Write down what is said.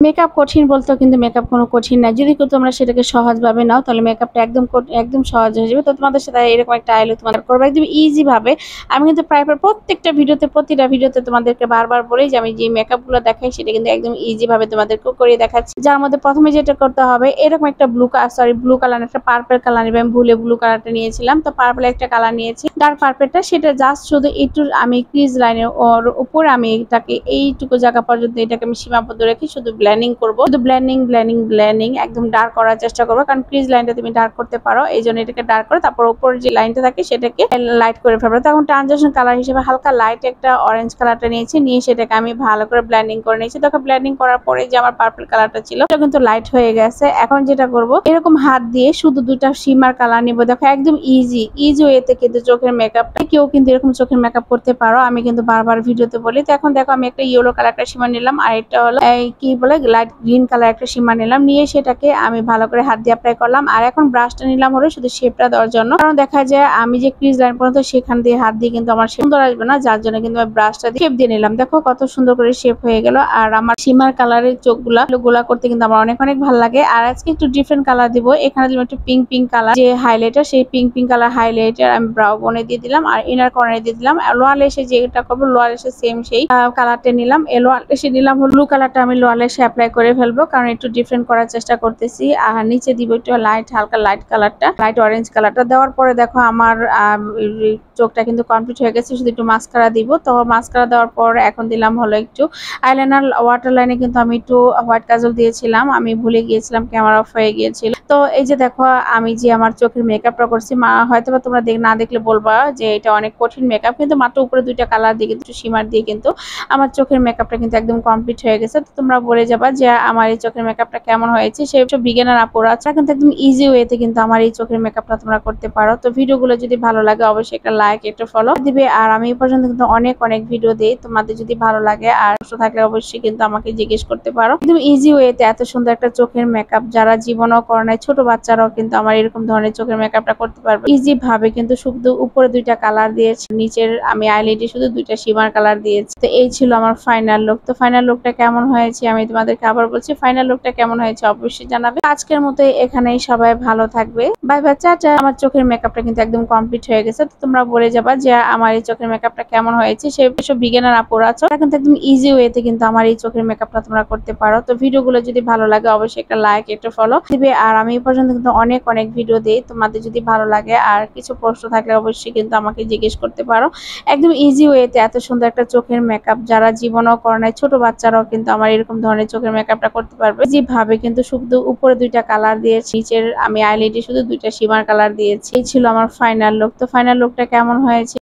Makeup কঠিন বলতেও কিন্তু মেকআপ কোনো কঠিন না। যদি তোমরা সেটাকে সহজভাবে নাও তাহলে মেকআপটা একদম সহজ হয়ে যাবে। তো তোমাদের সাথে এরকম একটা আইলো তোমাদের করবো একদম ইজি ভাবে। আমি কিন্তু প্রায় প্রত্যেকটা ভিডিওতে প্রতিটা ভিডিওতে তোমাদেরকে বারবার বলি যে আমি যে মেকআপগুলো দেখাই সেটা কিন্তু একদম ইজি ভাবে তোমাদেরকে করে দেখাচ্ছি। যার মধ্যে প্রথমে যেটা করতে হবে এরকম একটা ব্লু কালার একটা পার্পল কালার নেবে। আমি ভুলে ব্লু কালারটা নিয়েছিলাম। তো পার্পল একটা কালার নিয়েছি। ডার্ক পার্পলটা সেটা জাস্ট শুধু একটু আমি ক্রিজ লাইনের উপর আমি এটাকে এইটুকু জায়গা পর্যন্ত এটাকে আমি সীমাবদ্ধ রেখে শুধু ব্লেন্ডিং করব। শুধু ব্লেন্ডিং একদম ডার্ক করার চেষ্টা করবো, কারণ ক্রিজ লাইনটা তুমি ডার্ক করতে পারো। এই জন্য এটাকে ডার্ক করে তারপর উপর যে লাইনটা থাকে সেটাকে লাইট করে ফেলবো। তখন ট্রানজিশন কালার হিসেবে হালকা লাইট একটা অরেঞ্জ কালারটা নিয়েছি, নিয়ে সেটাকে আমি ভালো করে ব্লেন্ডিং করে নিয়েছি। তখন ব্লেন্ডিং করার পরে যে আমার পার্পল কালারটা ছিল সেটা কিন্তু লাইট হয়ে গেছে। এখন যেটা করব এরকম হাত দিয়ে শুধু দুটা শিমার কালার নিব। দেখো একদম ইজি ওয়েতে কিন্তু চোখের মেকআপটা কেউ কিন্তু এরকম চোখের মেকআপ করতে পারো। আমি কিন্তু বারবার ভিডিওতে বলি। তো এখন দেখো আমি একটা ইয়েলো কালার একটা শিমা নিলাম, আর এটা হলো কি বলে লাইট গ্রিন কালার একটা শিমা নিলাম, নিয়ে সেটাকে আমি ভালো করে হাত দিয়ে অ্যাপ্লাই করলাম। আর এখন ব্রাশটা নিলাম হলো শুধু শেপটা দেওয়ার জন্য, কারণ দেখা যায় আমি যে ক্রিজ লাইন পর্যন্ত সেখান দিয়ে হাত দিয়ে কিন্তু আমার সুন্দর আসবে না, যার জন্য কিন্তু আমি ব্রাশটা দিয়ে শেপ দিয়ে নিলাম। দেখো কত সুন্দর করে শেপ হয়ে গেল। আর আমার শিমার কালারের চোখগুলা গোলা করতে কিন্তু আমার অনেক ভালো লাগে। আর আজকে একটু ডিফারেন্ট কালার দিব। এখানে দিলাম একটু পিঙ্ক কালার যে হাইলাইটার, সেই পিঙ্ক কালার হাইলাইটার আমি ব্রাউ বনে দিয়ে দিলাম আর ইনার কর্নারে দিয়ে দিলাম। লোয়ার লেসে যেটা করবো লোয়ার লেসে সেম সেই কালারটা নিলাম। লোয়ার লেসে নিলাম ব্লু কালারটা আমি লোয়ার লেসে অ্যাপ্লাই করে ফেলবো, কারণ একটু ডিফারেন্ট করার চেষ্টা করতেছি। আর নিচে দিব একটু হালকা লাইট কালারটা, লাইট অরেঞ্জ কালারটা দেওয়ার পরে দেখো আমার চোখটা কিন্তু কমপ্লিট হয়ে গেছে। শুধু একটু মাস্কারা দিব। তো মাস্কারা দেওয়ার পর এখন দিলাম হলো একটু আইলাইনার। ওয়াটার লাইনে কিন্তু আমি একটু হোয়াইট কাজল দিয়েছিলাম, আমি ভুলে গিয়েছিলাম, ক্যামেরা অফ হয়ে গিয়েছিল। তো এই যে দেখো আমি যে আমার চোখের মেকআপটা করছি, হয়তো বা তোমরা না দেখলে বলবা যে এটা অনেক কঠিন মেকআপ, কিন্তু মাত্র উপরে দুইটা কালার দিয়ে কিন্তু শিমার দিয়ে কিন্তু আমার চোখের মেকআপটা কিন্তু একদম কমপ্লিট হয়ে গেছে। তো তোমরা বলে যাবা যে আমার এই চোখের মেকআপটা কেমন হয়েছে। সেসব বিগিনার আপুরা আছে কিন্তু একদম ইজি ওয়েতে কিন্তু আমার এই চোখের মেকআপটা তোমরা করতে পারো। তো ভিডিওগুলো যদি ভালো লাগে অবশ্যই একটা লাইক একটা ফলো দিবে। আর আমি এই পর্যন্ত কিন্তু অনেক ভিডিও দিই, তোমাদের যদি ভালো লাগে আর প্রশ্ন থাকলে অবশ্যই কিন্তু আমাকে জিজ্ঞেস করতে পারো। একদম ইজি ওয়েতে এত সুন্দর একটা চোখের মেকআপ যারা জীবনও করে নাই, ছোট বাচ্চারাও কিন্তু আমার এরকম ধরনের চোখের মেকআপটা করতে পারবে ইজি ভাবে। কিন্তু শুধু উপরে দুইটা কালার দিয়েছি, নিচের আমি আইলাইটে শুধু দুইটা শিমার কালার দিয়েছি। তো এই ছিল আমার ফাইনাল লুক। তো ফাইনাল লুকটা কেমন হয়েছে আমি তোমাদেরকে আবার বলছি, ফাইনাল লুকটা কেমন হয়েছে অবশ্যই জানাবে। আজকের মতো এখানেই, সবাই ভালো থাকবে, বাই বাই, টাটা। আমার চোখের মেকআপটা কিন্তু একদম কমপ্লিট হয়ে গেছে। তো তোমরা বলে যাবা যে আমার এই চোখের মেকআপটা কেমন হয়েছে। সেসব বিগিনার আপুরা আছো তারা কিন্তু একদম ইজি ওয়েতে কিন্তু আমার এই চোখের মেকআপটা তোমরা করতে পারো। তো ভিডিওগুলো যদি ভালো লাগে অবশ্যই একটা লাইক একটা ফলো দিবে। আর আমি এই পর্যন্ত কিন্তু অনেক ভিডিও দিই, তোমাদের যদি ভালো লাগে আর কিছু প্রশ্ন থাকলে অবশ্যই কিন্তু আমাকে জিজ্ঞেস করতে পারো। একদম ইজি ওয়েতে এত সুন্দর একটা চোখের মেকআপ যারা জীবনও করে নাই, ছোট বাচ্চারাও কিন্তু আমার এরকম ধরনের চোখের মেকআপটা করতে পারবে ইজি ভাবে। কিন্তু শুধু উপরে দুইটা কালার দিয়েছি, নিচের আমি আইলাইটে শুধু দুইটা শিমার কালার দিয়েছি। এই ছিল আমার ফাইনাল লুক। তো ফাইনাল লুকটা কেমন হয়েছে